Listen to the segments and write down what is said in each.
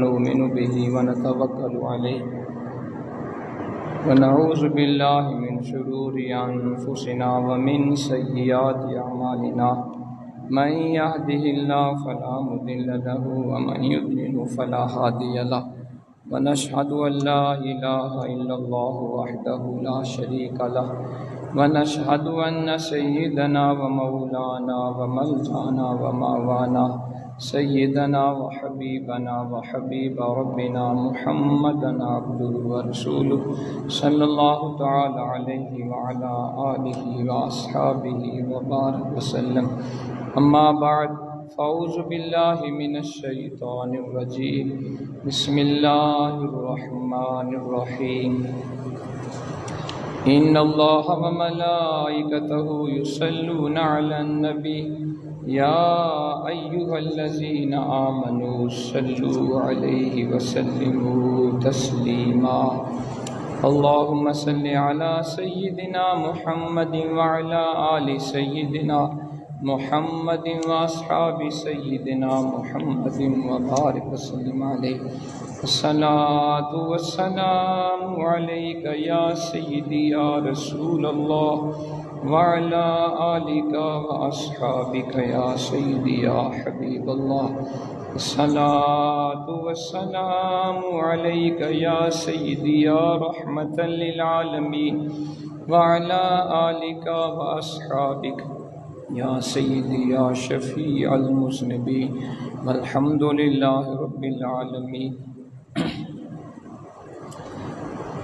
نؤمن به ونتوكل عليه ونعوذ بالله من شرور أنفسنا ومن سيئات أعمالنا من يهده الله فلا مضل له ومن يضلل فلا هادي له ونشهد أن لا إله إلا الله وحده لا شريك له ونشهد أن سيدنا ومولانا وملجأنا ومأوانا سيدنا وحبيبنا وحبيب ربنا محمدا عبده ورسوله صلى الله تعالى عليه وعلى آله وأصحابه وبارك وسلم. أما بعد فأعوذ بالله من الشيطان الرجيم. بسم الله الرحمن الرحيم. إن الله وملائكته يصلون على النبي يا أيها الذين آمنوا صلوا عليه وسلموا تسليما. اللهم صل على سيدنا محمد وعلى آل سيدنا محمد وأصحاب سيدنا محمد وبارك وسلم عليه. الصلاة والسلام عليك يا سيدي يا رسول الله وعلى آلك وأصحابك يا سيدي يا حبيب الله. الصلاة والسلام عليك يا سيدي يا رحمة للعالمين وعلى آلك وأصحابك يا سيدي يا شفيع المذنبين والحمد لله رب العالمين.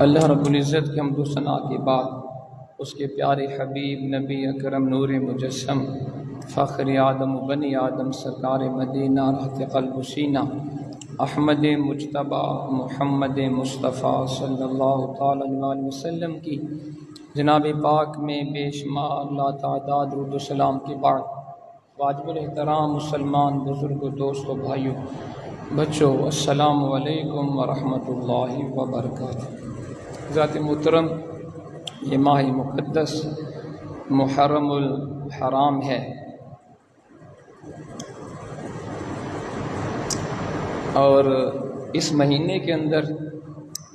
اللہ رب العزت کی حمد و ثنا کے بعد اس کے پیارے حبیب نبی اکرم نور مجسم فخر آدم و بنی آدم سرکار مدینہ راحت قلب و سینہ احمد مجتبی محمد مصطفیٰ صلی اللہ تعالی علیہ وسلم کی جناب پاک میں بے شمار لا تعداد درود و سلام کے بعد واجب الاحترام مسلمان بزرگ و دوست و بھائیوں بچوں السلام علیکم ورحمۃ اللہ وبرکاتہ. ذات محترم، یہ ماہ مقدس محرم الحرام ہے اور اس مہینے کے اندر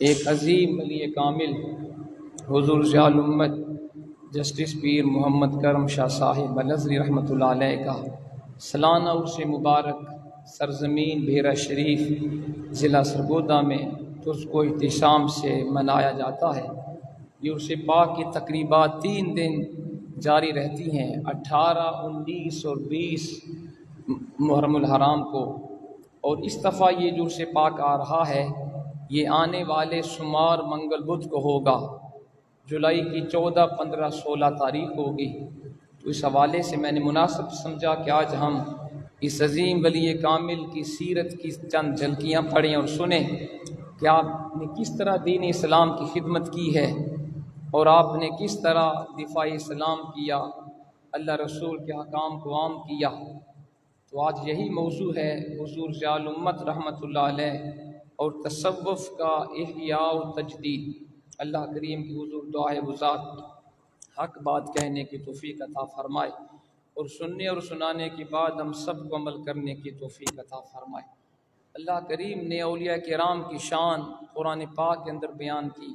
ایک عظیم ولی کامل حضور ضیاء الامت جسٹس پیر محمد کرم شاہ صاحب الازہری رحمۃ اللہ علیہ کا سالانہ عرس مبارک سرزمین بحیرہ شریف ضلع سرگودا میں ترس کو احتشام سے منایا جاتا ہے. یہ عرس پاک کی تقریبات 3 دن جاری رہتی ہیں، 18، 19 اور 20 محرم الحرام کو. اور اس دفعہ یہ جو عرس پاک آ رہا ہے یہ آنے والے شمار منگل بدھ کو ہوگا. جولائی کی 14، 15، 16 تاریخ ہوگی. تو اس حوالے سے میں نے مناسب سمجھا کہ آج ہم اس عظیم ولی کامل کی سیرت کی چند جھلکیاں پڑھیں اور سنیں کہ آپ نے کس طرح دین اسلام کی خدمت کی ہے اور آپ نے کس طرح دفاع اسلام کیا، اللہ رسول کے احکام کو عام کیا. تو آج یہی موضوع ہے حضور ضیاء الامت رحمۃ اللہ علیہ اور تصوف کا احیاء و تجدید. اللہ کریم کی حضور دعا ہے وہ ذات حق بات کہنے کی توفیق عطا فرمائے اور سننے اور سنانے کے بعد ہم سب کو عمل کرنے کی توفیق عطا فرمائے. اللہ کریم نے اولیاء کرام کی شان قرآن پاک کے اندر بیان کی.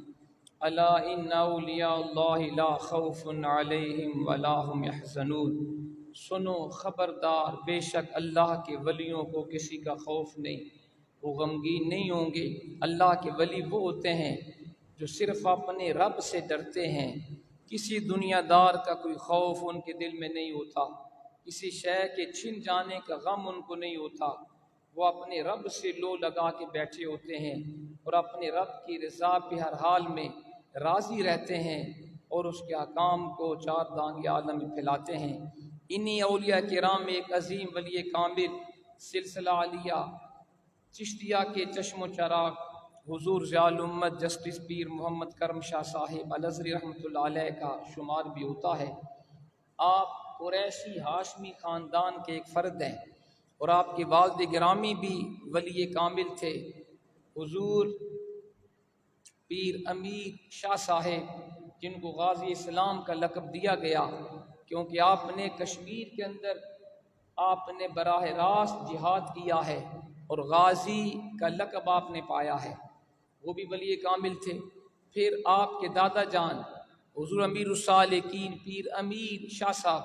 الا ان اولیاء اللہ لا خوف علیہم ولا هم یحزنون. سنو خبردار، بے شک اللہ کے ولیوں کو کسی کا خوف نہیں، وہ غمگین نہیں ہوں گے. اللہ کے ولی وہ ہوتے ہیں جو صرف اپنے رب سے ڈرتے ہیں، کسی دنیا دار کا کوئی خوف ان کے دل میں نہیں ہوتا، کسی شے کے چھن جانے کا غم ان کو نہیں ہوتا. وہ اپنے رب سے لو لگا کے بیٹھے ہوتے ہیں اور اپنے رب کی رضا پہ ہر حال میں راضی رہتے ہیں اور اس کے احکام کو 4 دانگ عالم میں پھیلاتے ہیں. انہی اولیاء کرام میں ایک عظیم ولی کامل سلسلہ عالیہ چشتیہ کے چشم و چراغ حضور ضیاء الامت جسٹس پیر محمد کرم شاہ صاحب الازہری رحمۃ اللہ علیہ کا شمار بھی ہوتا ہے. آپ قریشی ہاشمی خاندان کے ایک فرد ہیں اور آپ کے والد گرامی بھی ولی کامل تھے. حضور پیر امیر شاہ صاحب جن کو غازی اسلام کا لقب دیا گیا کیونکہ آپ نے کشمیر کے اندر آپ نے براہ راست جہاد کیا ہے اور غازی کا لقب آپ نے پایا ہے، وہ بھی ولی کامل تھے۔ پھر آپ کے دادا جان حضور امیر السالکین پیر امیر شاہ صاحب،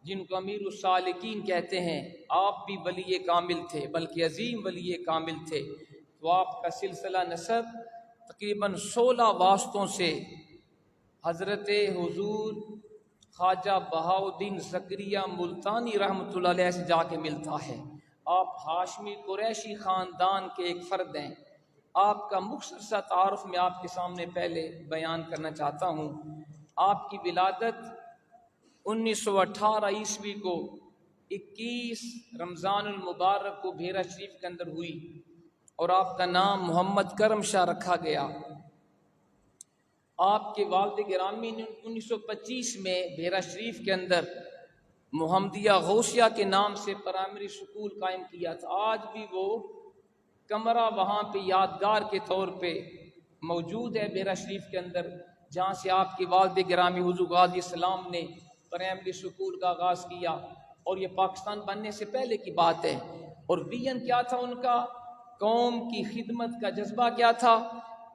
جن کو امیر السالکین کہتے ہیں، آپ بھی ولی کامل تھے، بلکہ عظیم ولی کامل تھے۔ تو آپ کا سلسلہ نسب تقریباً 16 واسطوں سے حضرت حضور خواجہ بہاؤالدین زکریا ملتانی رحمۃ اللہ علیہ سے جا کے ملتا ہے۔ آپ ہاشمی قریشی خاندان کے ایک فرد ہیں۔ آپ کا مختصر سا تعارف میں آپ کے سامنے پہلے بیان کرنا چاہتا ہوں۔ آپ کی ولادت 1918 عیسوی کو 21 رمضان المبارک کو بھیرا شریف کے اندر ہوئی، اور آپ کا نام محمد کرم شاہ رکھا گیا۔ آپ کے والد گرامی نے 1925 میں بھیرا شریف کے اندر محمدیہ غوثیہ کے نام سے پرائمری سکول قائم کیا تھا۔ آج بھی وہ کمرہ وہاں پہ یادگار کے طور پہ موجود ہے بھیرا شریف کے اندر، جہاں سے آپ کے والد گرامی حضور غازی السلام نے پرائمری سکول کا آغاز کیا، اور یہ پاکستان بننے سے پہلے کی بات ہے۔ اور ویژن کیا تھا ان کا؟ قوم کی خدمت کا جذبہ کیا تھا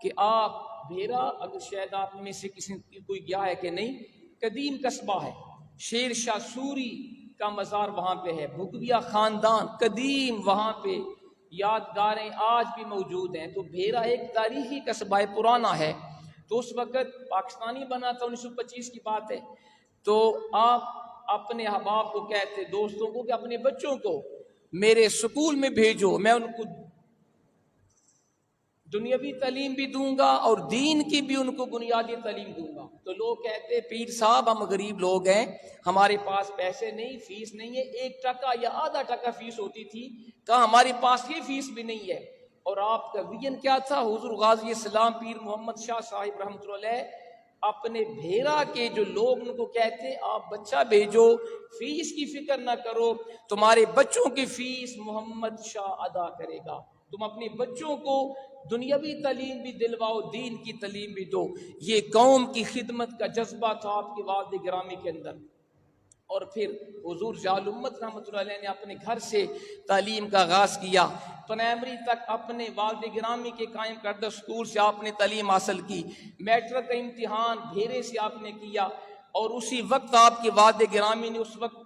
کہ آپ بھیرا، اگر شاید آپ میں سے کسی کوئی گیا ہے کہ نہیں، قدیم قصبہ ہے، شیر شاہ سوری کا مزار وہاں پہ ہے، بھگویہ خاندان قدیم وہاں پہ یادگاریں آج بھی موجود ہیں۔ تو بھیرا ایک تاریخی قصبہ پرانا ہے۔ تو اس وقت پاکستانی بنا تھا، 1925 کی بات ہے۔ تو آپ اپنے احباب کو کہتے، دوستوں کو، کہ اپنے بچوں کو میرے سکول میں بھیجو، میں ان کو دنیاوی تعلیم بھی دوں گا اور دین کی بھی ان کو بنیادی تعلیم دوں گا۔ تو لوگ کہتے، پیر صاحب ہم غریب لوگ ہیں، ہمارے پاس پیسے نہیں، فیس نہیں ہے، 1 ٹکا یا آدھا ٹکا فیس ہوتی تھی، کہا ہمارے پاس یہ فیس بھی نہیں ہے۔ اور آپ کا ویژن کیا تھا؟ حضور غازی السلام پیر محمد شاہ صاحب رحمۃ اللہ علیہ اپنے بھیرا کے جو لوگ ان کو کہتے، آپ بچہ بھیجو، فیس کی فکر نہ کرو، تمہارے بچوں کی فیس محمد شاہ ادا کرے گا، تم اپنے بچوں کو دنیاوی تعلیم بھی دلواؤ، دین کی تعلیم بھی دو۔ یہ قوم کی خدمت کا جذبہ تھا آپ کے والد گرامی کے اندر۔ اور پھر حضور جال امت رحمۃ اللہ علیہ نے اپنے گھر سے تعلیم کا آغاز کیا، پرائمری تک اپنے والد گرامی کے قائم کردہ سکول سے آپ نے تعلیم حاصل کی۔ میٹرک کا امتحان بھیرے سے آپ نے کیا، اور اسی وقت آپ کے والد گرامی نے اس وقت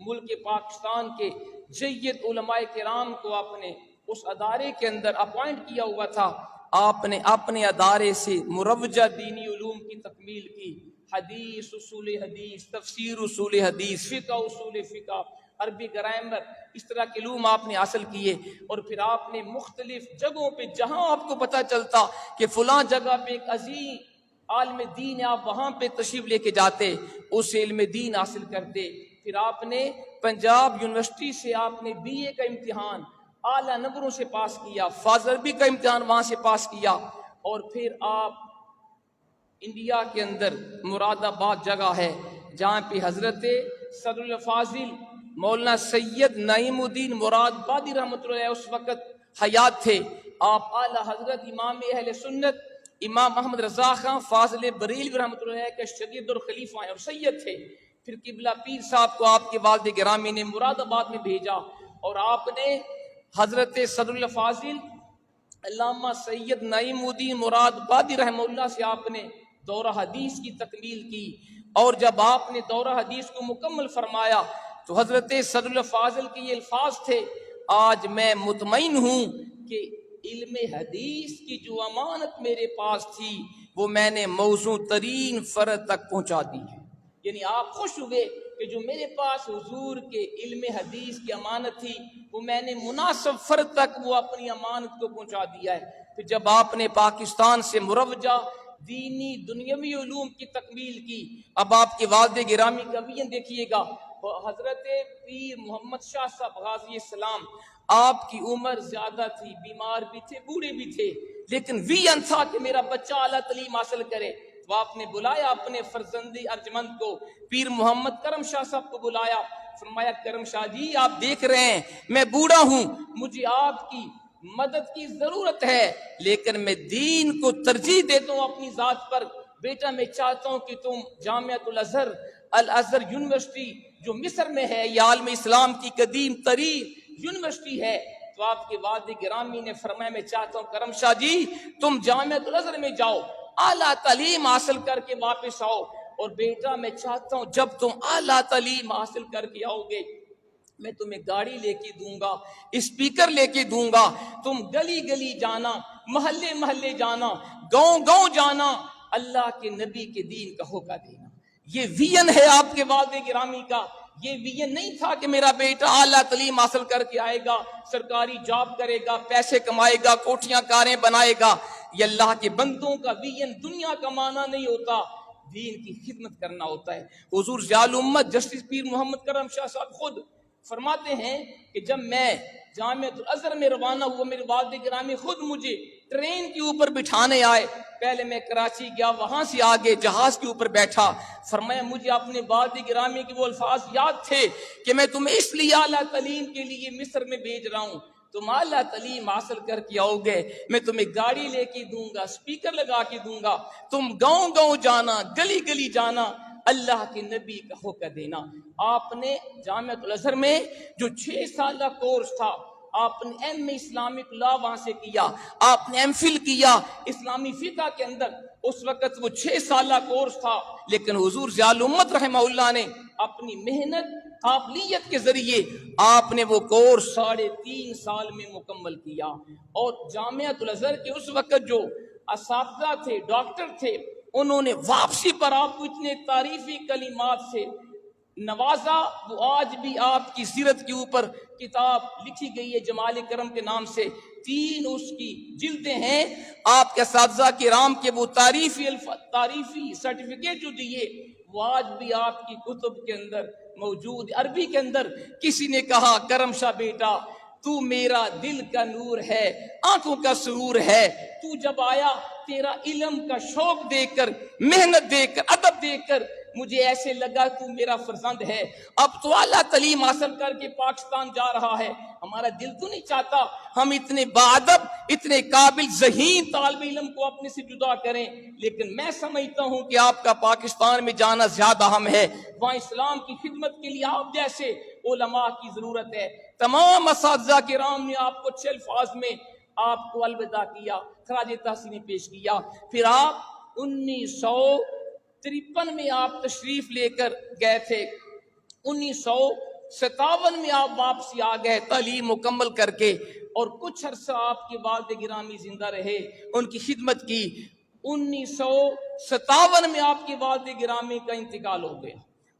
ملک پاکستان کے جید علماء کرام کو آپ نے اس ادارے کے اندر اپوائنٹ کیا ہوا تھا۔ آپ نے اپنے ادارے سے مروجہ دینی علوم کی تکمیل کی، حدیث، اصول حدیث، تفسیر اصول حدیث، فقہ اصول فقہ، عربی گرامر، اس طرح کے علوم آپ نے حاصل کیے۔ اور پھر آپ نے مختلف جگہوں پہ، جہاں آپ کو پتہ چلتا کہ فلاں جگہ پہ ایک عظیم عالم دین ہے، آپ وہاں پہ تشریف لے کے جاتے، اس علم دین حاصل کرتے۔ پھر آپ نے پنجاب یونیورسٹی سے آپ نے BA کا امتحان اعلیٰ نمبروں سے پاس کیا، فاضل عربی کا امتحان وہاں سے پاس کیا، اور پھر آپ انڈیا کے اندر مراد آباد جگہ ہے جہاں پہ حضرت صدر الفاضل مولانا سید نعیم الدین مراد آبادی رحمۃ اللہ علیہ اس وقت حیات تھے۔ آپ اعلیٰ حضرت امام اہل سنت امام احمد رضا خان فاضل بریلوی رحمۃ اللہ علیہ کے شگرد اور خلیفہ ہیں اور سید تھے۔ پھر قبلہ پیر صاحب کو آپ کے والد گرامی نے مراد آباد میں بھیجا، اور آپ نے حضرت صدر الفاضل علامہ سید نعیم الدین مراد آبادی رحمہ اللہ سے آپ نے دورہ حدیث کی تکمیل کی۔ اور جب آپ نے دورہ حدیث کو مکمل فرمایا تو حضرت صدر الفاضل کے یہ الفاظ تھے، آج میں مطمئن ہوں کہ علم حدیث کی جو امانت میرے پاس تھی وہ میں نے موزوں ترین فرد تک پہنچا دی ہے۔ یعنی آپ خوش ہوئے کہ جو میرے پاس حضور کے علم حدیث کی امانت تھی وہ میں نے مناسب فرد تک وہ اپنی امانت کو پہنچا دیا ہے۔ پھر جب آپ نے پاکستان سے مروجہ دینی دنیاوی علوم کی تکمیل کی، اب آپ کے والد گرامی کا ویژن دیکھیے گا، حضرت پیر محمد شاہ صاحب غازی السلام، آپ کی عمر زیادہ تھی، بیمار بھی تھے، بوڑھے بھی تھے، لیکن ویژن تھا کہ میرا بچہ اعلیٰ تعلیم حاصل کرے۔ تو آپ نے بلایا اپنے فرزند ارجمند کو، پیر محمد کرم شاہ صاحب کو بلایا، فرمایا کرم شاہ جی آپ دیکھ رہے ہیں میں بوڑھا ہوں، مجھے آپ کی مدد کی ضرورت ہے، لیکن میں دین کو ترجیح دیتا ہوں اپنی ذات پر۔ بیٹا میں چاہتا ہوں کہ تم جامعۃ الازہر، الازہر یونیورسٹی جو مصر میں ہے، یہ عالم اسلام کی قدیم ترین یونیورسٹی ہے، تو آپ کے والد گرامی نے فرمایا میں چاہتا ہوں کرم شاہ جی تم جامعۃ الازہر میں جاؤ، اعلیٰ تعلیم حاصل کر کے واپس آؤ، اور بیٹا میں چاہتا ہوں جب تم اعلیٰ تعلیم حاصل کر کے آؤ گے میں تمہیں گاڑی لے کے دوں گا، اسپیکر لے کے دوں گا، تم گلی گلی جانا، محلے محلے جانا، گاؤں گاؤں جانا، اللہ کے نبی کے دین کا ہوکا دینا۔ یہ ویژن ہے آپ کے والد گرامی کا۔ یہ ویژن نہیں تھا کہ میرا بیٹا اعلیٰ تعلیم حاصل کر کے آئے گا، سرکاری جاب کرے گا، پیسے کمائے گا، کوٹھیاں کاریں بنائے گا۔ یہ اللہ کے بندوں کا ویژن دنیا کمانا نہیں ہوتا، دین کی خدمت کرنا ہوتا ہے۔ حضور ضیاء الامت جسٹس پیر محمد کرم شاہ صاحب خود فرماتے ہیں کہ جب میں جامعۃ الازہر میں روانہ ہوا میرے والد گرامی خود مجھے ٹرین کے اوپر بٹھانے آئے۔ پہلے میں کراچی گیا، وہاں سے آگے جہاز کے اوپر بیٹھا، فرمایا مجھے اپنے والد گرامی کے وہ الفاظ یاد تھے کہ میں تمہیں اس لیے اعلیٰ تعلیم کے لیے مصر میں بھیج رہا ہوں، تم اعلیٰ تعلیم حاصل کر کے آؤ گے میں تمہیں گاڑی لے کے دوں گا، اسپیکر لگا کے دوں گا، تم گاؤں گاؤں جانا، گلی گلی جانا، اللہ کے نبی کا حکم دینا۔ آپ نے جامعۃ الازہر میں جو 6 سالہ کورس تھا، آپ نے ایم اسلامک لا وہاں سے کیا، آپ نے ایم فل کیا اسلامی فقہ کے اندر۔ اس وقت وہ 6 سالہ کورس تھا، لیکن حضور ضیاء الامت رحمہ اللہ نے اپنی محنت قابلیت کے ذریعے آپ نے وہ کورس 3.5 سال میں مکمل کیا۔ اور جامعۃ الازہر کے اس وقت جو اساتذہ تھے، ڈاکٹر تھے، انہوں نے واپسی پر آپ کو اتنے تعریفی کلمات سے نوازا۔ وہ آج بھی آپ کی سیرت کے اوپر کتاب لکھی گئی ہے جمال کرم کے نام سے، 3 اس کی جلدیں ہیں۔ آپ کے اساتذہ کرام کے وہ تعریفی سرٹیفکیٹ جو دیے وہ آج بھی آپ کی کتب کے اندر موجود۔ عربی کے اندر کسی نے کہا کرم شاہ بیٹا تو میرا دل کا نور ہے، آنکھوں کا سرور ہے، تو جب آیا تیرا علم کا شوق دیکھ کر، محنت دیکھ کر، ادب دیکھ کر مجھے ایسے لگا تو میرا فرزند ہے۔ اب تو اعلیٰ تعلیم حاصل کر کے پاکستان جا رہا ہے، ہمارا دل تو نہیں چاہتا ہم اتنے باادب، اتنے قابل ذہین طالب علم کو اپنے سے جدا کریں، لیکن میں سمجھتا ہوں کہ آپ کا پاکستان میں جانا زیادہ اہم ہے۔ وہاں اسلام کی خدمت کے لیے آپ جیسے علماء کی ضرورت ہے۔ تمام اساتذہ کرام نے آپ کو 6 الفاظ میں آپ کو الوداع کیا، خراج تحسین پیش کیا۔ پھر آپ 1953 میں آپ تشریف لے کر گئے تھے، 1957 میں آپ واپسی آ گئے تعلیم مکمل کر کے، اور کچھ عرصہ آپ کے والد گرامی زندہ رہے، ان کی خدمت کی۔ 1957 میں آپ کے والد گرامی کا انتقال ہو گیا۔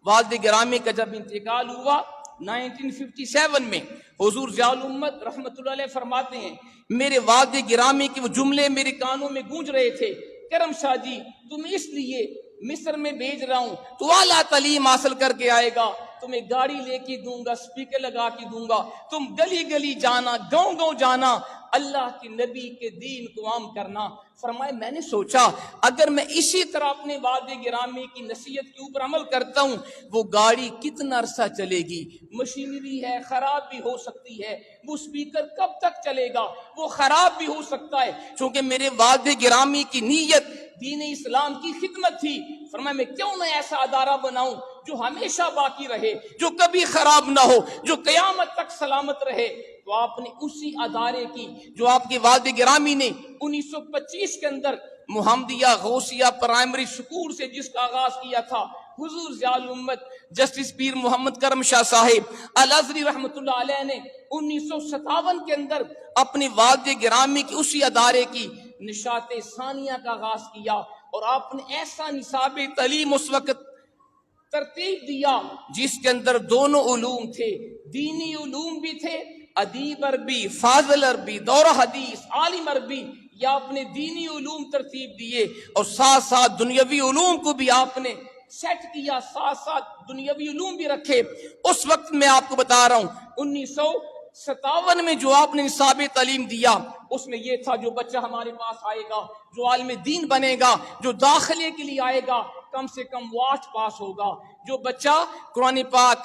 والد گرامی کا جب انتقال ہوا 1957 میں، حضور ضیاء الامت رحمت اللہ علیہ فرماتے ہیں میرے والد گرامی کے وہ جملے میرے کانوں میں گونج رہے تھے، کرم شاہ جی تم اس لیے مصر میں بھیج رہا ہوں، تو اعلیٰ تعلیم حاصل کر کے آئے گا، تمہیں گاڑی لے کے دوں گا، اسپیکر لگا کے دوں گا، تم گلی گلی جانا، گاؤں گاؤں جانا، اللہ کے نبی کے دین کو عام کرنا۔ فرمائے میں نے سوچا اگر میں اسی طرح اپنے والد گرامی کی نصیحت کے اوپر عمل کرتا ہوں، وہ گاڑی کتنا عرصہ چلے گی، مشینری ہے، خراب بھی ہو سکتی ہے، وہ اسپیکر کب تک چلے گا، وہ خراب بھی ہو سکتا ہے، چونکہ میرے والد گرامی کی نیت دین اسلام کی خدمت تھی۔ فرمایا میں کیوں نہ ایسا ادارہ بناؤں جو ہمیشہ باقی رہے، جو کبھی خراب نہ ہو، جو قیامت تک سلامت رہے۔ تو آپ نے اسی ادارے کی جو آپ کے والد گرامی نے 1925 کے اندر محمدیہ غوثیہ پرائمری اسکول سے جس کا آغاز کیا تھا، حضور ضیاء الامت جسٹس پیر محمد کرم شاہ صاحب الازہری رحمت اللہ علیہ نے 1957 کے اندر اپنے والد گرامی کی اسی ادارے کی نشاط ثانیہ کا آغاز کیا، اور آپ نے ایسا نصاب تعلیم اس وقت ترتیب دیا جس کے اندر دونوں علوم تھے، دینی علوم بھی تھے، ادیب عربی، فاضل عربی، دورہ حدیث، عالم عربی، یا اپنے دینی علوم ترتیب دیے، اور ساتھ ساتھ دنیاوی علوم کو بھی آپ نے سیٹ کیا، ساتھ ساتھ دنیاوی علوم بھی رکھے۔ اس وقت میں آپ کو بتا رہا ہوں 1957 میں جو آپ نے نصاب تعلیم دیا اس میں یہ تھا جو بچہ ہمارے پاس آئے گا، جو عالم دین بنے گا، جو داخلے کے لیے آئے گا، کم سے کم وہ 8 پاس ہوگا، جو بچہ قرآن پاک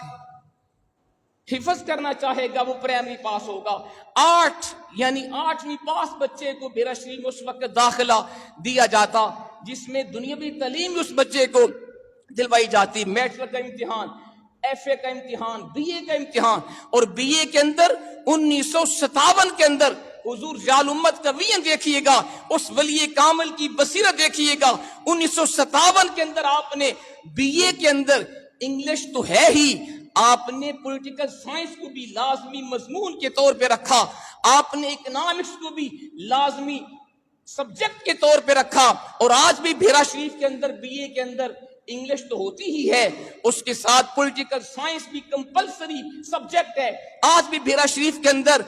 حفظ کرنا چاہے گا وہ پرائمری پاس ہوگا۔ 8 یعنی 8ویں پاس بچے کو میرا شریف میں اس وقت داخلہ دیا جاتا، جس میں دنیاوی تعلیم اس بچے کو دلوائی جاتی، میٹرک کا امتحان ایف اے کا امتحان، بی اے کا امتحان، اور بی اے کے اندر 1957 کے اندر حضور ضیاء الامت کا ویژن دیکھیے گا، اس ولی کامل کی بصیرت دیکھیے گا۔ 1957 کے اندر آپ نے بی اے کے اندر انگلش تو ہے ہی، آپ نے پولیٹیکل سائنس کو بھی لازمی مضمون کے طور پہ رکھا، آپ نے اکنامکس کو بھی لازمی سبجیکٹ کے طور پہ رکھا، اور آج بھی بھیرا شریف کے اندر بی اے کے اندر انگلش تو ہوتی ہی ہے، اس کے ساتھ پولیٹیکل سائنس بھی کمپلسری سبجیکٹ ہے۔ آج بھی بھیرا شریف کے اندر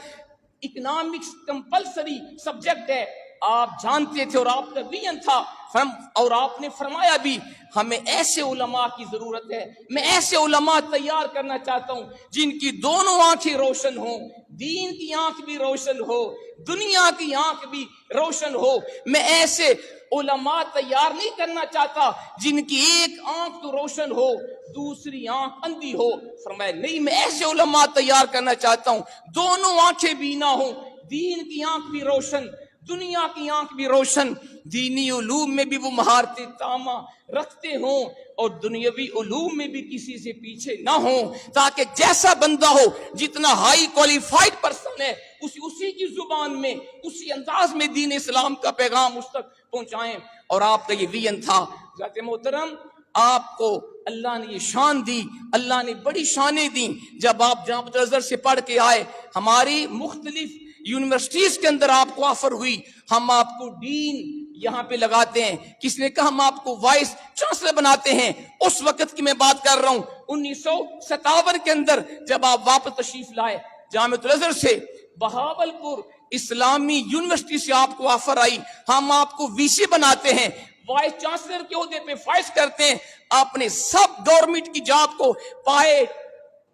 اکنامکس کمپلسری سبجیکٹ ہے۔ آپ جانتے تھے اور آپ کا ویژن تھا، اور آپ نے فرمایا بھی ہمیں ایسے علماء کی ضرورت ہے، میں ایسے علماء تیار کرنا چاہتا ہوں جن کی دونوں آنکھیں روشن ہوں، دین کی آنکھ بھی روشن ہو، دنیا کی آنکھ بھی روشن ہو۔ میں ایسے علماء تیار نہیں کرنا چاہتا جن کی ایک آنکھ تو روشن ہو، دوسری آنکھ اندھی ہو۔ فرمایا نہیں، میں ایسے علماء تیار کرنا چاہتا ہوں دونوں آنکھیں بھی نہ ہوں، دین کی آنکھ بھی روشن، دنیا کی آنکھ بھی روشن، دینی علوم میں بھی وہ مہارتیں تامہ رکھتے ہوں اور دنیاوی علوم میں بھی کسی سے پیچھے نہ ہوں، تاکہ جیسا بندہ ہو، جتنا ہائی کوالیفائڈ پرسن ہے، اسی کی زبان میں، اسی انداز میں دین اسلام کا پیغام اس تک پہنچائیں۔ اور آپ کا یہ ویژن تھا۔ ذات محترم، آپ کو اللہ نے یہ شان دی، اللہ نے بڑی شانیں دی۔ جب آپ جامعۃ الازہر سے پڑھ کے آئے، ہماری مختلف یونیورسٹیز کے اندر آپ کو آفر ہوئی، ہم آپ کو ڈین یہاں پہ لگاتے ہیں، کس نے کہا ہم آپ کو وائس چانسلر بناتے ہیں۔ اس وقت کی میں بات کر رہا ہوں، 1957 کے اندر جب آپ واپس تشریف لائے جامعۃ الازہر سے، بہاولپور اسلامی یونیورسٹی سے آپ کو آفر آئی، ہم آپ کو وی سی بناتے ہیں، وائس چانسلر کے عہدے پہ فائز کرتے ہیں۔ آپ نے سب گورنمنٹ کی جاب کو پائے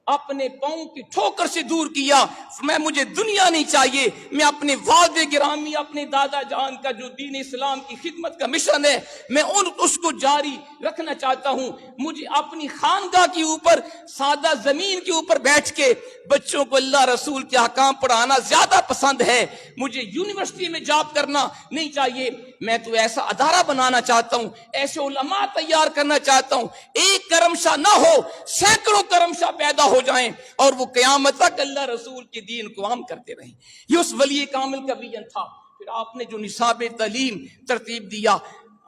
اپنے پاؤں کی ٹھوکر سے دور کیا۔ میں مجھے دنیا نہیں چاہیے، میں اپنے والد گرامی، اپنے دادا جان کا جو دین اسلام کی خدمت کا مشن ہے، میں اس کو جاری رکھنا چاہتا ہوں۔ مجھے اپنی خانقاہ کے اوپر، سادہ زمین کے اوپر بیٹھ کے بچوں کو اللہ رسول کے احکام پڑھانا زیادہ پسند ہے، مجھے یونیورسٹی میں جاب کرنا نہیں چاہیے۔ میں تو ایسا ادارہ بنانا چاہتا ہوں، ایسے علماء تیار کرنا چاہتا ہوں، ایک کرم شاہ نہ ہو، سینکڑوں کرم شاہ پیدا ہو جائیں اور وہ قیامت تک اللہ رسول کے دین کو عام کرتے رہیں۔ یہ اس ولی کامل کا ویژن تھا۔ پھر آپ نے جو نصاب تعلیم ترتیب دیا،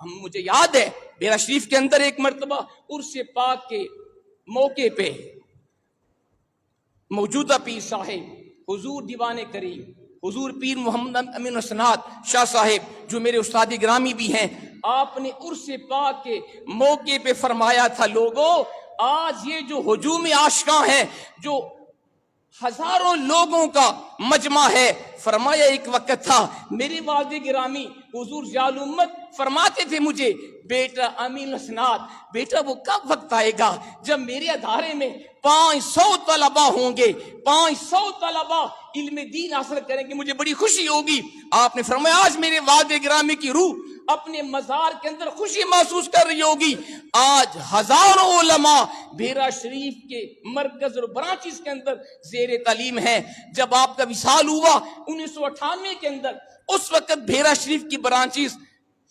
مجھے یاد ہے بیرا شریف کے اندر ایک مرتبہ عرس پاک کے موقع پہ موجودہ پیر صاحب حضور دیوان کریم حضور پیر محمد امین السنات شاہ صاحب، جو میرے استاد گرامی بھی ہیں، آپ نے عرس پاک کے موقع پہ فرمایا تھا، لوگوں آج یہ جو ہجوم عاشقاں ہے، جو ہزاروں لوگوں کا مجمع ہے، فرمایا ایک وقت تھا میرے والد گرامی حضور ضیاء الامت فرماتے تھے مجھے، بیٹا امین السنات، بیٹا وہ کب وقت آئے گا جب میرے ادارے میں 500 طلبہ ہوں گے، 500 طلبہ علم دین حاصل کریں گے، مجھے بڑی خوشی ہوگی۔ آپ نے فرمایا آج میرے والد گرامی کی روح اپنے مزار کے اندر خوشی محسوس کر رہی ہوگی، آج ہزاروں علماء بھیرا شریف کے مرکز اور برانچز کے اندر زیر تعلیم ہیں۔ جب آپ کا وصال ہوا 1998 کے اندر، اس وقت بھیرا شریف کی برانچز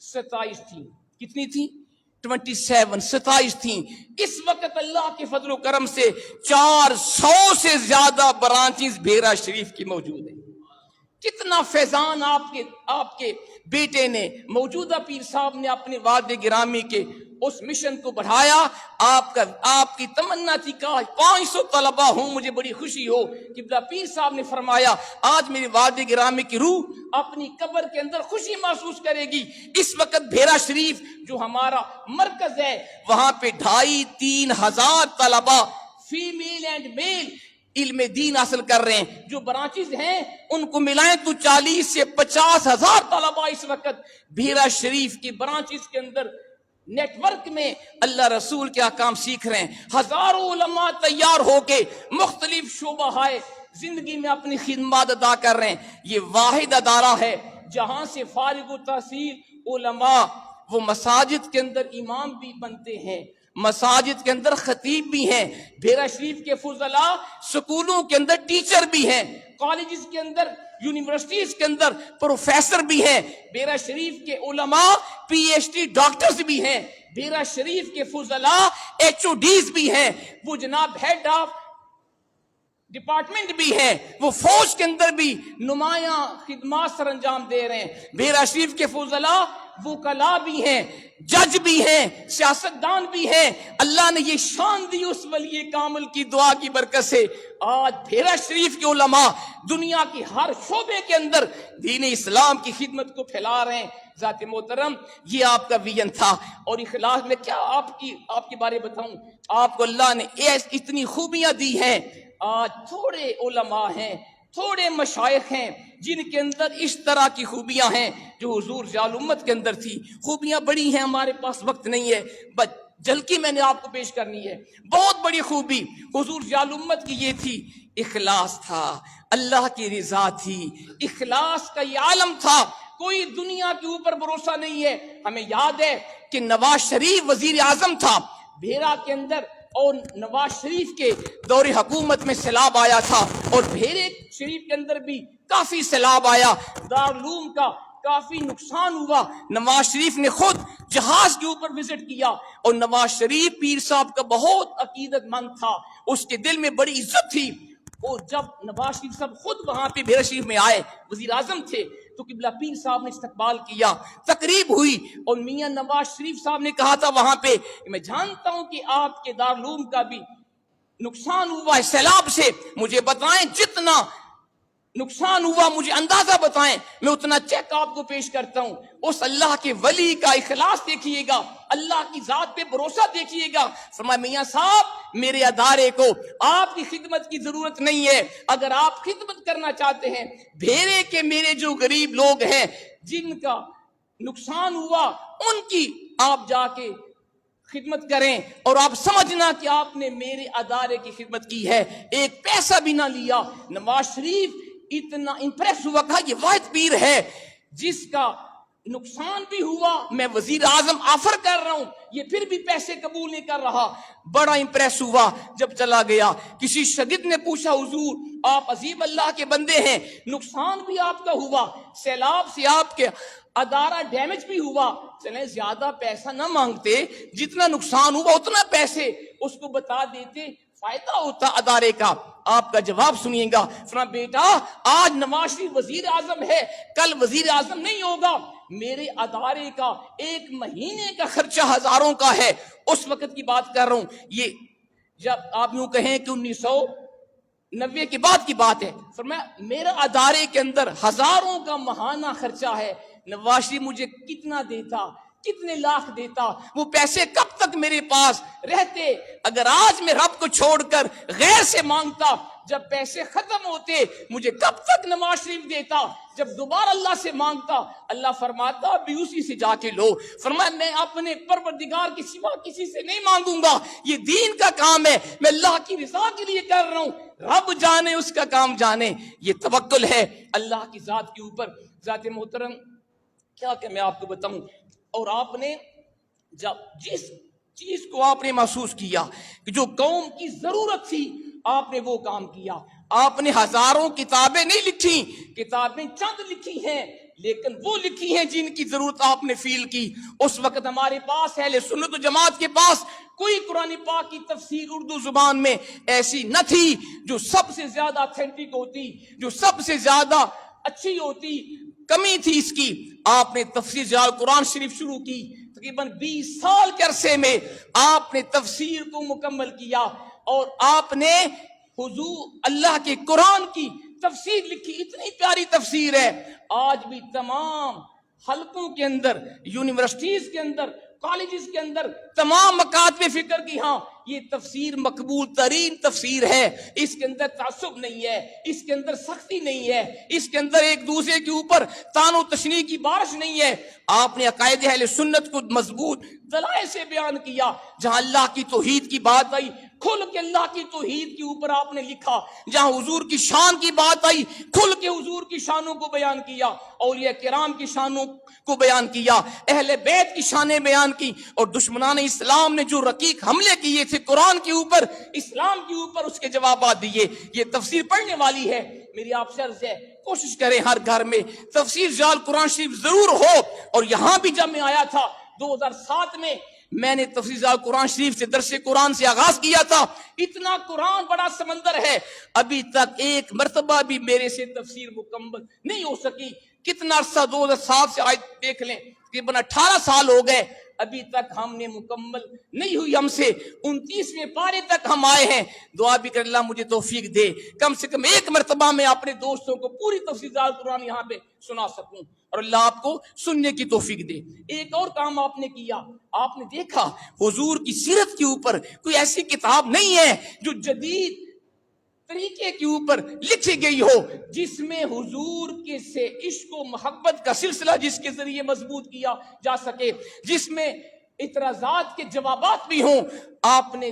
27 تھیں۔ کتنی تھیں؟ 27 تھیں۔ اس وقت اللہ کے فضل و کرم سے 400 سے زیادہ برانچز بھیرا شریف کی موجود ہیں۔ کتنا فیضان آپ کے بیٹے نے، موجودہ پیر صاحب نے اپنے والد گرامی کے اس مشن کو بڑھایا۔ آپ کی تمنا تھی کہ 500 طلبہ ہوں، مجھے بڑی خوشی ہو کہ پیر صاحب نے فرمایا آج میرے والد گرامی کی روح اپنی قبر کے اندر خوشی محسوس کرے گی۔ اس وقت بھیرا شریف جو ہمارا مرکز ہے، وہاں پہ 2,500-3 ہزار طلبہ فیمیل اینڈ میل علم دین حاصل کر رہے ہیں۔ جو برانچز ہیں ان کو ملائیں تو 40 سے 50 ہزار طلبہ اس وقت بھیرا شریف کی برانچز کے اندر نیٹ ورک میں اللہ رسول کے احکام سیکھ رہے ہیں۔ ہزاروں علماء تیار ہو کے مختلف شعبہ زندگی میں اپنی خدمات ادا کر رہے ہیں۔ یہ واحد ادارہ ہے جہاں سے فارغ التحصیل علماء وہ مساجد کے اندر امام بھی بنتے ہیں، مساجد کے اندر خطیب بھی ہیں، بھیرا شریف کے فضلاء سکولوں کے اندر ٹیچر بھی ہیں، کالجز کے اندر یونیورسٹیز کے اندر پروفیسر بھی ہیں، بھیرا شریف کے علماء پی ایچ ڈی ڈاکٹرز بھی ہیں، بھیرا شریف کے فضلاء ایچ او ڈیز بھی ہیں، وہ جناب ہیڈ آف ڈپارٹمنٹ بھی ہیں، وہ فوج کے اندر بھی نمایاں خدمات سر انجام دے رہے ہیں، بھیرا شریف کے فضلاء وکلاء بھی ہیں، جج بھی ہیں، سیاستدان بھی ہیں۔ اللہ نے یہ شان دی اس ولی کامل کی دعا کی برکت سے، آج بھیرا شریف کے علماء دنیا کی ہر شعبے کے اندر دین اسلام کی خدمت کو پھیلا رہے ہیں۔ ذات محترم، یہ آپ کا ویژن تھا، اور اخلاص میں کیا آپ کے بارے بتاؤں، آپ کو اللہ نے اتنی خوبیاں دی ہیں۔ آج تھوڑے علماء ہیں، تھوڑے مشائخ ہیں جن کے اندر اس طرح کی خوبیاں ہیں جو حضور ضیاء الامت کے اندر تھی۔ خوبیاں بڑی ہیں، ہمارے پاس وقت نہیں ہے، بس جھلکی میں نے آپ کو پیش کرنی ہے۔ بہت بڑی خوبی حضور ضیاء الامت کی یہ تھی، اخلاص تھا، اللہ کی رضا تھی، اخلاص کا یہ عالم تھا۔ کوئی دنیا کے اوپر بھروسہ نہیں ہے۔ ہمیں یاد ہے کہ نواز شریف وزیر اعظم تھا بھیرا کے اندر، اور نواز شریف کے دور حکومت میں سیلاب آیا تھا، اور بھیرے شریف کے اندر بھی کافی سیلاب آیا، دارالعلوم کا کافی نقصان ہوا۔ نواز شریف نے خود جہاز کے اوپر وزٹ کیا، اور نواز شریف پیر صاحب کا بہت عقیدت مند تھا، اس کے دل میں بڑی عزت تھی۔ اور جب نواز شریف صاحب خود وہاں پہ بھیرا شریف میں آئے، وزیر اعظم تھے، تو قبلہ پیر صاحب نے استقبال کیا، تقریب ہوئی، اور میاں نواز شریف صاحب نے کہا تھا وہاں پہ، میں جانتا ہوں کہ آپ کے دارالعلوم کا بھی نقصان ہوا ہے سیلاب سے، مجھے بتائیں جتنا نقصان ہوا مجھے اندازہ بتائیں، میں اتنا چیک آپ کو پیش کرتا ہوں۔ اس اللہ کے ولی کا اخلاص دیکھیے گا، اللہ کی ذات پہ بھروسہ دیکھیے گا۔ فرمایا میاں صاحب میرے ادارے کو آپ کی خدمت کی ضرورت نہیں ہے، اگر آپ خدمت کرنا چاہتے ہیں، بھیرے کے میرے جو غریب لوگ ہیں جن کا نقصان ہوا ان کی آپ جا کے خدمت کریں، اور آپ سمجھنا کہ آپ نے میرے ادارے کی خدمت کی ہے، ایک پیسہ بھی نہ لیا۔ نواز شریف اتنا امپریس ہوا، کہا یہ واحد پیر ہے جس کا نقصان بھی ہوا، میں وزیر اعظم آفر کر رہا ہوں، یہ پھر بھی پیسے قبول نہیں کر رہا۔ بڑا امپریس ہوا۔ جب چلا گیا کسی شاگرد نے پوچھا حضور آپ عظیم اللہ کے بندے ہیں، نقصان بھی آپ کا ہوا، سیلاب سے آپ کے ادارہ ڈیمیج بھی ہوا، چلیں زیادہ پیسہ نہ مانگتے، جتنا نقصان ہوا اتنا پیسے اس کو بتا دیتے، فائدہ ہوتا ادارے کا۔ آپ کا جواب سنیے گا، فرمایا بیٹا آج نواز شریف وزیر اعظم ہے، کل وزیر اعظم نہیں ہوگا، میرے ادارے کا ایک مہینے کا خرچہ ہزاروں کا ہے، اس وقت کی بات کر رہا ہوں۔ یہ جب آپ یوں کہیں کہ 1990 کے بعد کی بات ہے، فرمایا میرا ادارے کے اندر ہزاروں کا ماہانہ خرچہ ہے، نواز شریف مجھے کتنا دیتا، کتنے لاکھ دیتا، وہ پیسے کب تک میرے پاس رہتے؟ اگر آج میں رب کو چھوڑ کر غیر سے مانگتا، جب پیسے ختم ہوتے مجھے کب تک نواز شریف دیتا؟ جب دوبارہ اللہ سے مانگتا، اللہ فرماتا ابھی اسی سے جا کے لو۔ فرمایا میں اپنے پروردگار کے سوا کسی سے نہیں مانگوں گا، یہ دین کا کام ہے، میں اللہ کی رضا کے لیے کر رہا ہوں، رب جانے اس کا کام جانے۔ یہ توکل ہے اللہ کی ذات کے اوپر۔ ذات محترم کیا کہ میں آپ کو بتاؤں، اور آپ نے جب جس چیز کو آپ نے محسوس کیا کہ جو قوم کی ضرورت تھی، آپ نے وہ کام کیا۔ آپ نے ہزاروں کتابیں نہیں لکھی، کتابیں چند لکھی ہیں، لیکن وہ لکھی ہیں جن کی ضرورت آپ نے فیل کی۔ اس وقت ہمارے پاس اہل سنت و جماعت کے پاس کوئی قرآن پاک کی تفسیر اردو زبان میں ایسی نہ تھی جو سب سے زیادہ اتھینٹک ہوتی، جو سب سے زیادہ اچھی ہوتی، کمی تھی اس کی۔ آپ نے تفسیر ضیاء القرآن شریف شروع کی، تقریباً 20 سال کے عرصے میں آپ نے تفسیر کو مکمل کیا، اور آپ نے حضور اللہ کے قرآن کی تفسیر لکھی، اتنی پیاری تفسیر ہے۔ آج بھی تمام حلقوں کے اندر، یونیورسٹیز کے اندر، کالجز کے اندر، تمام مکاتب فکر کی ہاں یہ تفسیر مقبول ترین تفسیر ہے۔ اس کے اندر تعصب نہیں ہے، اس کے اندر سختی نہیں ہے، اس کے اندر ایک دوسرے کے اوپر طعن و تشنیع کی بارش نہیں ہے۔ آپ نے عقائد اہل سنت کو مضبوط دلائل سے بیان کیا، جہاں اللہ کی توحید کی بات آئی کھل کے اللہ کی توحید کے اوپر آپ نے لکھا. جہاں حضور کی شان کی بات آئی کھل کے حضور کی شانوں کو بیان کیا, اولیاء کرام کی شانوں کو بیان کیا, اہل بیت کی شانیں بیان کی, اور دشمنان اسلام نے جو رقیق حملے کیے تھے قرآن کے اوپر, اسلام کے اوپر, اس کے جوابات دیے. یہ تفسیر پڑھنے والی ہے. میری آپ سے عرض ہے کوشش کریں ہر گھر میں تفسیر جال قرآن شریف ضرور ہو. اور یہاں بھی جب میں آیا تھا 2007 میں نے تفسیر جال قرآن شریف سے درس قرآن سے آغاز کیا تھا. اتنا قرآن بڑا سمندر ہے, ابھی تک ایک مرتبہ بھی میرے سے تفسیر مکمل نہیں ہو سکی. کتنا عرصہ 2007 سے آج دیکھ لیں, تقریباً 18 سال ہو گئے, ابھی تک ہم نے مکمل نہیں ہوئی. ہم سے 29ویں پارے تک ہم آئے ہیں. دعا بھی کر اللہ مجھے توفیق دے, کم سے کم ایک مرتبہ میں اپنے دوستوں کو پوری تفسیر جال قرآن یہاں پہ سنا سکوں, اور اللہ آپ کو سننے کی توفیق دے. ایک اور کام آپ نے کیا, آپ نے دیکھا حضور کی سیرت کے اوپر کوئی ایسی کتاب نہیں ہے جو جدید طریقے کے اوپر لکھی گئی ہو جس میں حضور کے سے عشق و محبت کا سلسلہ جس کے ذریعے مضبوط کیا جا سکے, جس میں اعتراضات کے جوابات بھی ہوں. آپ نے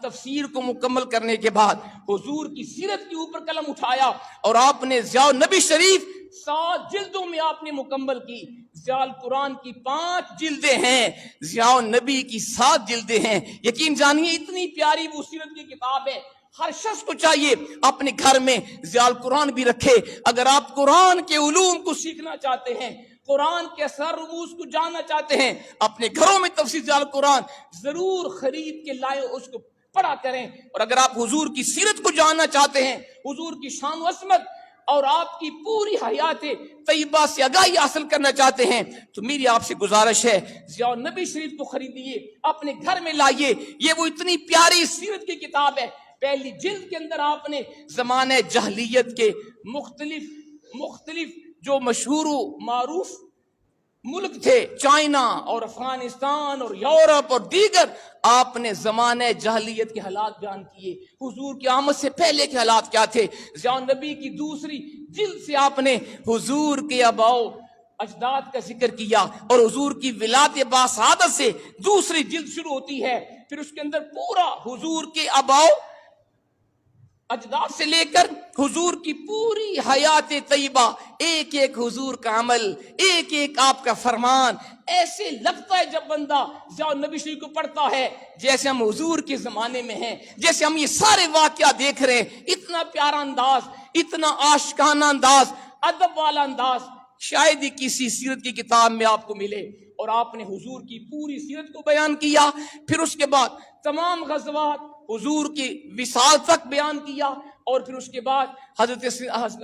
تفسیر کو مکمل کرنے کے بعد حضور کی سیرت کے اوپر قلم اٹھایا اور آپ نے ضیاء النبی شریف 7 جلدوں میں آپ نے مکمل کی. ضیاء القرآن کی 5 جلدیں ہیں, ضیاء النبی کی 7 جلدیں ہیں. یقین جانیے اتنی پیاری وہ سیرت کی کتاب ہے. ہر شخص کو چاہیے اپنے گھر میں ضیاء القرآن بھی رکھے. اگر آپ قرآن کے علوم کو سیکھنا چاہتے ہیں, قرآن کے اثر رموز کو جاننا چاہتے ہیں, اپنے گھروں میں تفسیر ضیاء القرآن ضرور خرید کے لائے, اس کو پڑھا کریں. اور اگر آپ حضور کی سیرت کو جاننا چاہتے ہیں, حضور کی شان و عظمت اور آپ کی پوری حیات طیبہ سے آگاہی حاصل کرنا چاہتے ہیں, تو میری آپ سے گزارش ہے ضیاء النبی شریف کو خریدیے, اپنے گھر میں لائیے. یہ وہ اتنی پیاری سیرت کی کتاب ہے. پہلی جلد کے اندر آپ نے زمانہ جاہلیت کے مختلف جو مشہور و معروف ملک تھے, چائنا اور افغانستان اور یورپ اور دیگر, آپ نے زمانہ جاہلیت کے حالات بیان کیے. حضور کی آمد سے پہلے کے حالات کیا تھے. ضیاء النبی کی دوسری جلد سے آپ نے حضور کے آباء اجداد کا ذکر کیا, اور حضور کی ولادت باسعادت سے دوسری جلد شروع ہوتی ہے. پھر اس کے اندر پورا حضور کے آباء اجداد سے لے کر حضور کی پوری حیات طیبہ, ایک ایک حضور کا عمل, ایک ایک آپ کا فرمان, ایسے لگتا ہے جب بندہ ضیاء النبی شریف کو پڑھتا ہے جیسے ہم حضور کے زمانے میں ہیں, جیسے ہم یہ سارے واقعات دیکھ رہے ہیں. اتنا پیارا انداز, اتنا عاشقانہ انداز, ادب والا انداز شاید ہی کسی سیرت کی کتاب میں آپ کو ملے. اور آپ نے حضور کی پوری سیرت کو بیان کیا. پھر اس کے بعد تمام غزوات حضور کی وصال تک بیان کیا, اور پھر اس کے بعد حضرت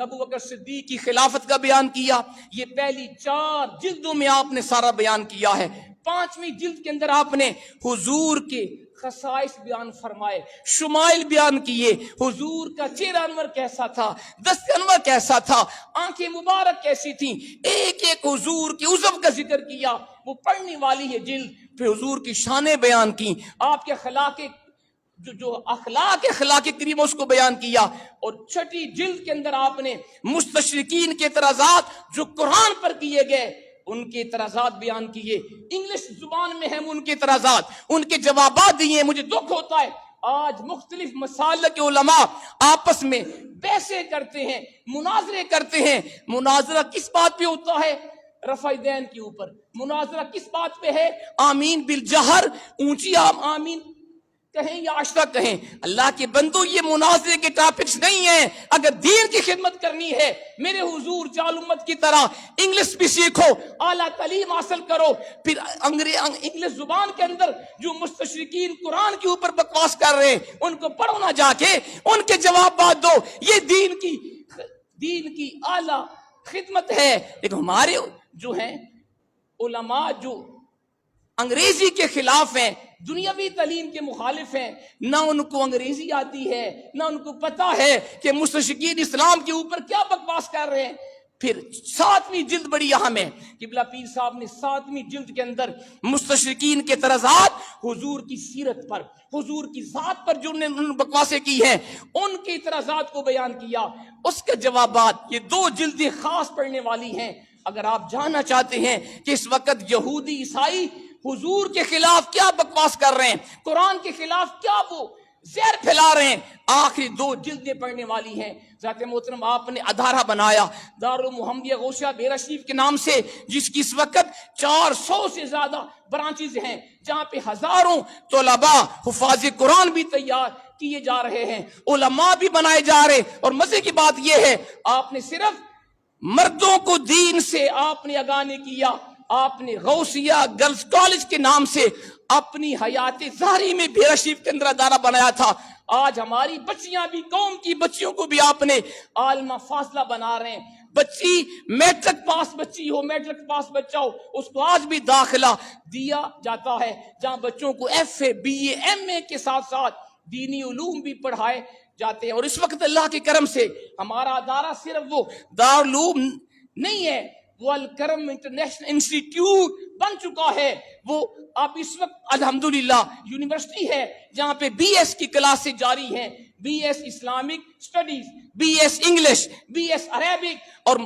ابوبکر صدیق کی خلافت کا بیان کیا. یہ پہلی 4 جلدوں میں آپ نے سارا بیان کیا ہے. 5ویں جلد کے اندر آپ نے حضور کے خصائص بیان فرمائے, شمائل بیان کیے. حضور کا چہرہ انور کیسا تھا, دست انور کیسا تھا, آنکھیں مبارک کیسی تھیں, ایک ایک حضور کی عزم کا ذکر کیا. وہ پڑھنے والی ہے جلد. پھر حضور کی شانیں بیان کی, آپ کے جو اخلاق کریم اس کو بیان کیا. اور 6ٹھی جلد کے اندر آپ نے مستشرقین کے اعتراضات جو قرآن پر کیے گئے ان کے اعتراضات بیان کیے. انگلش زبان میں ہیں ان کے اعتراضات, ان کے جوابات دیے. مجھے دکھ ہوتا ہے آج مختلف مسالک کے علماء آپس میں بحثیں کرتے ہیں, مناظرے کرتے ہیں. مناظرہ کس بات پہ ہوتا ہے؟ رفع دین کے اوپر. مناظرہ کس بات پہ ہے؟ آمین بالجہر, اونچی آمین کہیں یا عشرہ کہیں. اللہ کے بندو یہ مناظرے کے ٹاپکس نہیں ہیں. اگر دین کی خدمت کرنی ہے میرے حضور جال امت کی طرح انگلش بھی سیکھو, اعلیٰ تعلیم حاصل کرو. پھر انگلش زبان کے اندر جو مستشرقین قرآن کے اوپر بکواس کر رہے ہیں ان کو پڑھو نہ جا کے, ان کے جوابات دو. یہ دین کی اعلیٰ خدمت ہے. لیکن ہمارے جو ہیں علماء جو انگریزی کے خلاف ہیں, دنیاوی تعلیم کے مخالف ہیں, نہ ان کو انگریزی آتی ہے, نہ ان کو پتا ہے کہ مستشرقین اسلام کے اوپر کیا بکواس کر رہے ہیں. پھر 7ویں جلد بڑی اہم ہے. قبلہ پیر صاحب نے 7ویں جلد کے اندر مستشرقین کے اعتراضات حضور کی سیرت پر, حضور کی ذات پر جو انہوں نے بکواسیں کی ہیں ان کے اعتراضات کو بیان کیا. اس کے جوابات یہ 2 جلدیں خاص پڑھنے والی ہیں. اگر آپ جاننا چاہتے ہیں کہ اس وقت یہودی عیسائی حضور کے خلاف کیا بکواس کر رہے ہیں, قرآن کے خلاف کیا وہ زہر پھیلا رہے ہیں. آخری 2 جلدیں پڑھنے والی ہیں. ذات محترم آپ نے ادارہ بنایا دارالمحمدیہ غوثیہ بیرا شریف کے نام سے، جس کی اس وقت 400 سے زیادہ برانچز ہیں، جہاں پہ ہزاروں طلباء حفاظ قرآن بھی تیار کیے جا رہے ہیں، علماء بھی بنائے جا رہے. اور مزے کی بات یہ ہے، آپ نے صرف مردوں کو دین سے آپ نے آگاہ نہیں کیا، آپ نے غوثیہ گرلز کالج کے نام سے اپنی حیات ظاہری میں بیرا شریف کے اندر ادارہ بنایا تھا. آج ہماری بچیاں بھی، قوم کی بچیوں کو بھی آپ نے عالمہ فاضلہ بنا رہے ہیں. بچی میٹرک پاس بچی ہو، میٹرک پاس بچہ ہو، اس کو آج بھی داخلہ دیا جاتا ہے، جہاں بچوں کو FA BA MA کے ساتھ ساتھ دینی علوم بھی پڑھائے جاتے ہیں. اور اس وقت اللہ کے کرم سے ہمارا ادارہ صرف وہ دارالعلوم نہیں ہے، وہ الکرم انٹرنیشنل انسٹیٹیوٹ بن چکا ہے. وہ اب اس وقت الحمدللہ یونیورسٹی ہے، جہاں پہ BS کی کلاسیں جاری ہیں، BS Islamic studies, BS English, BS Arabic. اور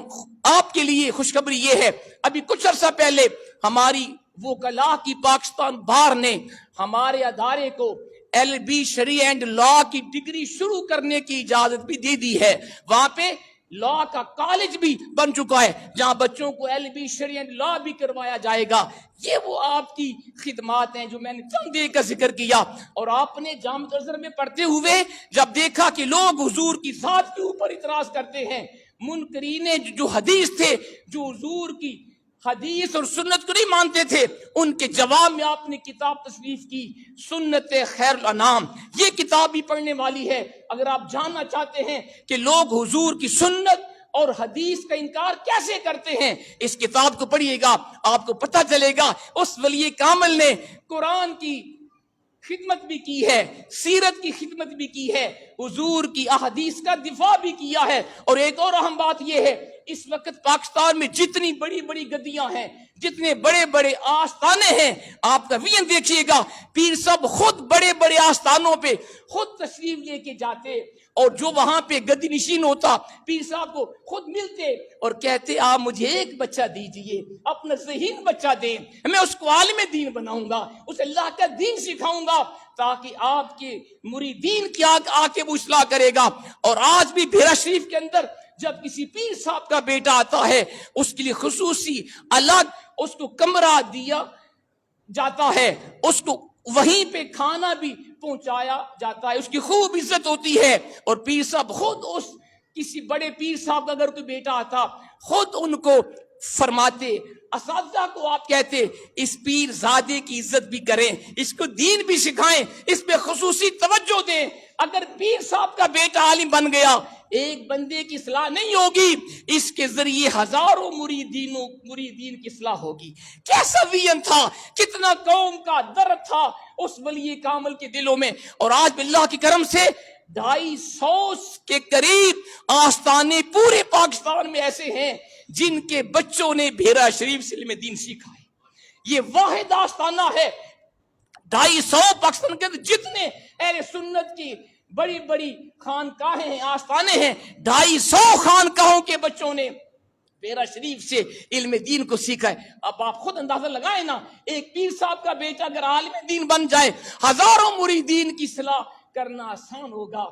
آپ کے لیے خوشخبری یہ ہے، ابھی کچھ عرصہ پہلے ہماری وکلاء کی پاکستان بار نے ہمارے ادارے کو LB شریعہ اینڈ لا کی ڈگری شروع کرنے کی اجازت بھی دے دی ہے. وہاں پہ لا کا کالج بھی بن چکا ہے، جہاں بچوں کو LB شریعہ اینڈ لا بھی کروایا جائے گا. یہ وہ آپ کی خدمات ہیں جو میں نے چند ایک کا ذکر کیا. اور آپ نے جامع ازہر میں پڑھتے ہوئے جب دیکھا کہ لوگ حضور کی ذات کے اوپر اعتراض کرتے ہیں، منکرین جو حدیث تھے، جو حضور کی حدیث اور سنت کو نہیں مانتے تھے، ان کے جواب میں آپ نے کتاب تصنیف کی، سنت خیر الانام. یہ کتاب بھی پڑھنے والی ہے. اگر آپ جاننا چاہتے ہیں کہ لوگ حضور کی سنت اور حدیث کا انکار کیسے کرتے ہیں، اس کتاب کو پڑھیے گا، آپ کو پتہ چلے گا. اس ولی کامل نے قرآن کی خدمت بھی کی ہے، سیرت کی خدمت بھی کی ہے، حضور کی احادیث کا دفاع بھی کیا ہے. اور ایک اور اہم بات یہ ہے، اس وقت پاکستان میں جتنی بڑی بڑی گدیاں ہیں، جتنے بڑے بڑے آستانے ہیں، آپ کا ویژن دیکھیے گا، پیر صاحب خود بڑے بڑے آستانوں پہ خود تشریف لے کے جاتے، اور جو وہاں پہ گدی نشین ہوتا پیر صاحب کو خود ملتے اور کہتے آپ مجھے ایک بچہ دیجئے، اپنا ذہین بچہ دیں، میں اس کو عالم دین بناؤں گا، اسے اللہ کا دین سکھاؤں گا، تاکہ آپ کے مریدین کی آ کے وہ اصلاح کرے گا. اور آج بھی بیرا شریف کے اندر جب کسی پیر صاحب کا بیٹا آتا ہے، اس کے لیے خصوصی الگ اس کو کمرہ دیا جاتا ہے، اس کو وہیں پہ کھانا بھی پہنچایا جاتا ہے، اس کی خوب عزت ہوتی ہے. اور پیر صاحب خود اس کسی بڑے پیر صاحب کا اگر کوئی بیٹا آتا، خود ان کو فرماتے، اساتذہ کو آپ کہتے اس پیر زادے کی عزت بھی کریں، اس کو دین بھی سکھائیں، اس پہ خصوصی توجہ دیں. اگر پیر صاحب کا بیٹا عالم بن گیا، ایک بندے کی اصلاح نہیں ہوگی، اس کے ذریعے ہزاروں مریدین کی اصلاح ہوگی. کیسا ویژن تھا، کتنا قوم کا درد تھا اس ولی کامل کے دلوں میں. اور آج اللہ کی کرم سے 250 کے قریب آستانے پورے پاکستان میں ایسے ہیں جن کے بچوں نے بیرا شریف سے علم دین سیکھا ہے. یہ واحد آستانہ ہے. 250 پاکستان کے جتنے اہل سنت کی بڑی بڑی خانقاہیں ہیں، آستانے ہیں، 250 خانقاہوں کے بچوں نے بیرا شریف سے علم دین کو سیکھا ہے. اب آپ خود اندازہ لگائیں نا، ایک پیر صاحب کا بیٹا اگر عالم دین بن جائے، ہزاروں مریدین کی اصلاح کرنا آسان ہوگا.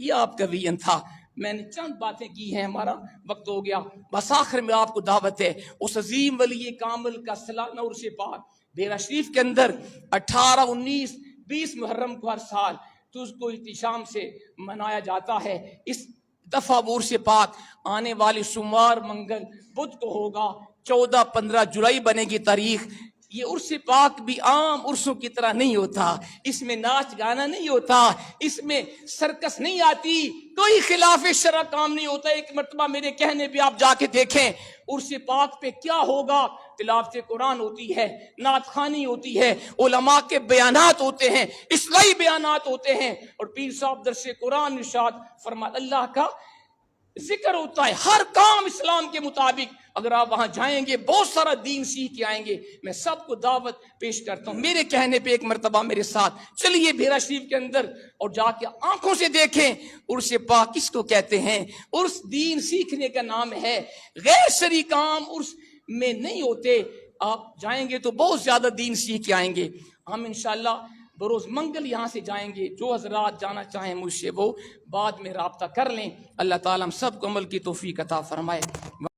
یہ آپ کا ویژن تھا. میں نے چند باتیں کی ہیں، ہمارا وقت ہو گیا. بس آخر میں آپ کو دعوت ہے اس عظیم ولی کامل کا سالانہ عرس پاک بیرا شریف کے اندر 18 19 20 محرم کو ہر سال تو اس کو احتشام سے منایا جاتا ہے. اس دفعہ وہ عرس پاک آنے والی سوموار منگل بدھ کو ہوگا. 14 15 جولائی بنے گی تاریخ. یہ عرس پاک بھی عام عرسوں کی طرح نہیں ہوتا، اس میں ناچ گانا نہیں ہوتا، اس میں سرکس نہیں آتی، کوئی خلاف شرع کام نہیں ہوتا. ایک مرتبہ میرے کہنے پہ آپ جا کے دیکھیں عرس پاک پہ کیا ہوگا. تلاوت قرآن ہوتی ہے، نعت خوانی ہوتی ہے، علماء کے بیانات ہوتے ہیں، اصلاحی بیانات ہوتے ہیں، اور پیر صاحب درس قرآن ارشاد فرماتے اللہ کا ذکر ہوتا ہے. ہر کام اسلام کے مطابق. اگر آپ وہاں جائیں گے بہت سارا دین سیکھ کے آئیں گے. میں سب کو دعوت پیش کرتا ہوں، میرے کہنے پہ ایک مرتبہ میرے ساتھ چلیے بیرا شریف کے اندر اور جا کے آنکھوں سے دیکھیں عرس پاک کس کو کہتے ہیں. عرس دین سیکھنے کا نام ہے، غیر شرعی کام عرس میں نہیں ہوتے. آپ جائیں گے تو بہت زیادہ دین سیکھ کے آئیں گے. ہم انشاءاللہ بروز منگل یہاں سے جائیں گے. جو حضرات جانا چاہیں مجھ سے وہ بعد میں رابطہ کر لیں. اللہ تعالیٰ ہم سب کو عمل کی توفیق عطا فرمائے.